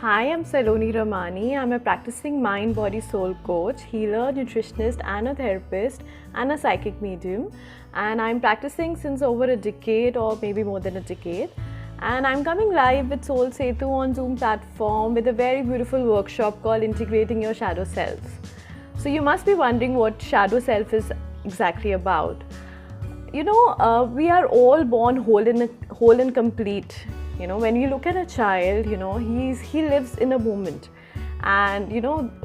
Hi, I'm Saloni Ramani. I'm a practicing mind body soul coach, healer, nutritionist, and a therapist, and a psychic medium. And I'm practicing since over a decade or maybe more than a decade. And I'm coming live with Soul Setu on Zoom platform with a very beautiful workshop called Integrating Your Shadow Self. So you must be wondering what shadow self is exactly about. We are all born whole and complete. When you look at a child, he lives in a moment, and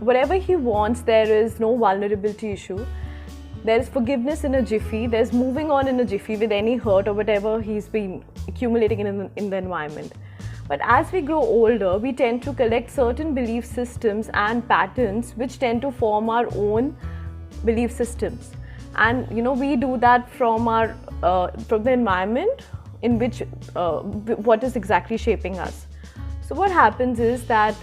whatever he wants, there is no vulnerability issue. There is forgiveness in a jiffy. There's moving on in a jiffy with any hurt or whatever he's been accumulating in the environment. But as we grow older, we tend to collect certain belief systems and patterns which tend to form our own belief systems. And we do that from the environment in which what is exactly shaping us. So what happens is that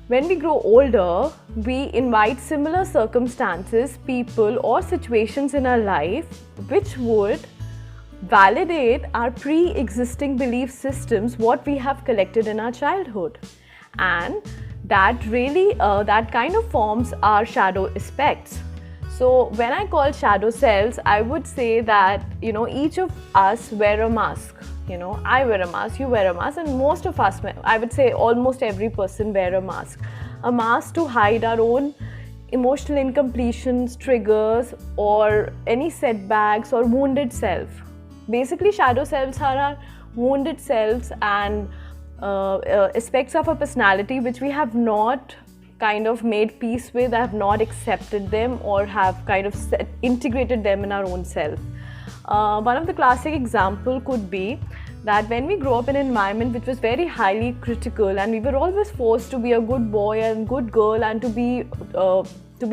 when we grow older, we invite similar circumstances, people or situations in our life which would validate our pre-existing belief systems, what we have collected in our childhood. And that really, that kind of forms our shadow aspects. So when I call shadow selves, I would say that, each of us wear a mask. I wear a mask, you wear a mask, and most of us, I would say almost every person wear a mask. A mask to hide our own emotional incompletions, triggers, or any setbacks or wounded self. Basically, shadow selves are our wounded selves and aspects of our personality which we have not kind of made peace with, have not accepted them, or have kind of integrated them in our own self. One of the classic example could be that when we grow up in an environment which was very highly critical, and we were always forced to be a good boy and good girl and to be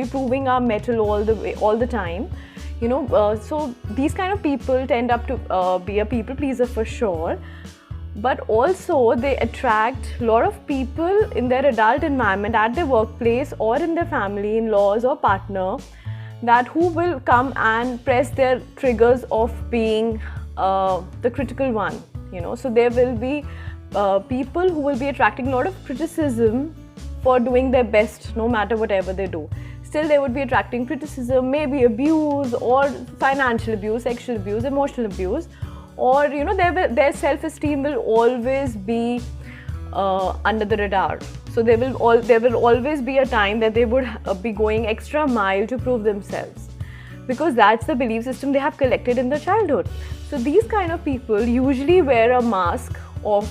proving our mettle all the time. So these kind of people tend up to be a people pleaser for sure. But also they attract a lot of people in their adult environment, at their workplace or in their family, in-laws or partner, that who will come and press their triggers of being the critical one. So there will be people who will be attracting a lot of criticism for doing their best, no matter whatever they do. Still they would be attracting criticism, maybe abuse or financial abuse, sexual abuse, emotional abuse. Or their self-esteem will always be under the radar. So there will always be a time that they would be going extra mile to prove themselves, because that's the belief system they have collected in their childhood. So these kind of people usually wear a mask of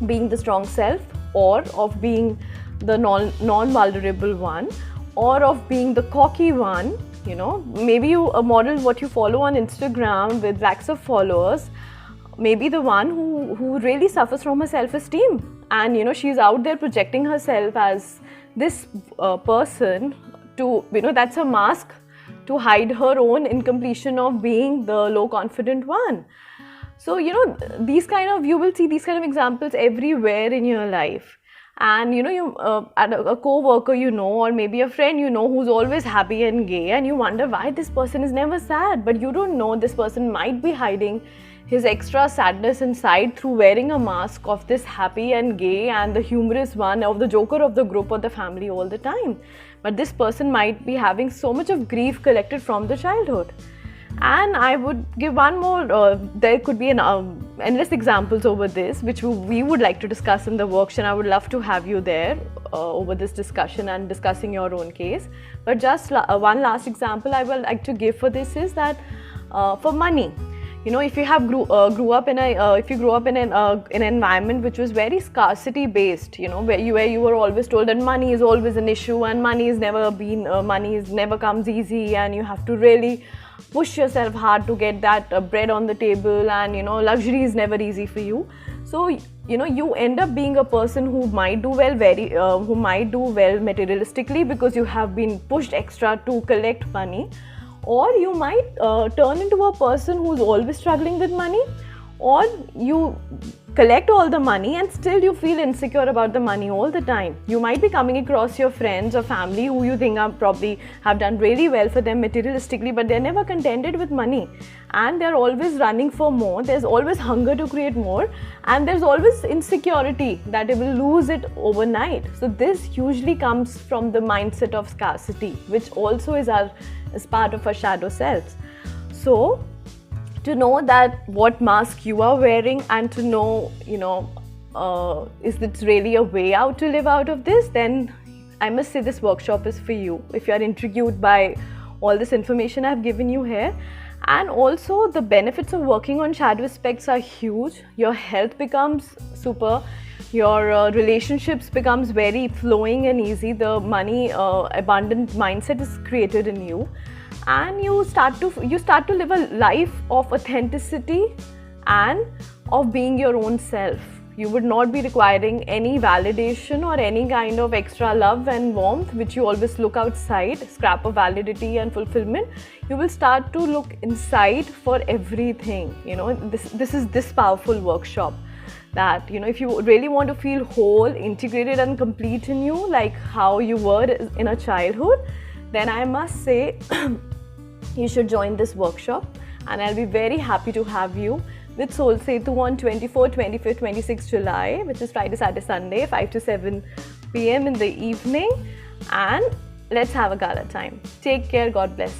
being the strong self, or of being the non-vulnerable one, or of being the cocky one. Maybe a model what you follow on Instagram with lakhs of followers, maybe the one who really suffers from her self-esteem, and she's out there projecting herself as this person to, that's a mask to hide her own incompletion of being the low confident one. So you will see these kind of examples everywhere in your life. And a co-worker or maybe a friend who's always happy and gay, and you wonder why this person is never sad, but you don't know this person might be hiding his extra sadness inside through wearing a mask of this happy and gay and the humorous one, of the joker of the group or the family all the time. But this person might be having so much of grief collected from the childhood. And I would give one more, there could be endless examples over this, which we would like to discuss in the workshop. I would love to have you there over this discussion and discussing your own case. But just one last example I would like to give for this is that for money, if you have grew up in an environment which was very scarcity based, where you were always told that money is always an issue, and money never comes easy, and you have to really push yourself hard to get that bread on the table, and luxury is never easy for you. So you end up being a person who might do well materialistically, because you have been pushed extra to collect money. Or you might turn into a person who's always struggling with money, or you collect all the money and still you feel insecure about the money all the time. You might be coming across your friends or family who you think are probably have done really well for them materialistically, but they're never contented with money and they're always running for more. There's always hunger to create more, and there's always insecurity that they will lose it overnight. So this usually comes from the mindset of scarcity, which also is part of our shadow selves. So to know that what mask you are wearing and to know, is it really a way out to live out of this, then I must say this workshop is for you if you are intrigued by all this information I've given you here. And also the benefits of working on shadow aspects are huge. Your health becomes super, your relationships becomes very flowing and easy, the money abundant mindset is created in you, and you start to live a life of authenticity and of being your own self. You would not be requiring any validation or any kind of extra love and warmth which you always look outside, scrap of validity and fulfillment. You will start to look inside for everything. This is this powerful workshop that, if you really want to feel whole, integrated and complete in you, like how you were in a childhood, then I must say you should join this workshop, and I'll be very happy to have you with Soul Setu on 24, 25, 26 July, which is Friday, Saturday, Sunday, 5 to 7 p.m. in the evening, and let's have a gala time. Take care. God bless.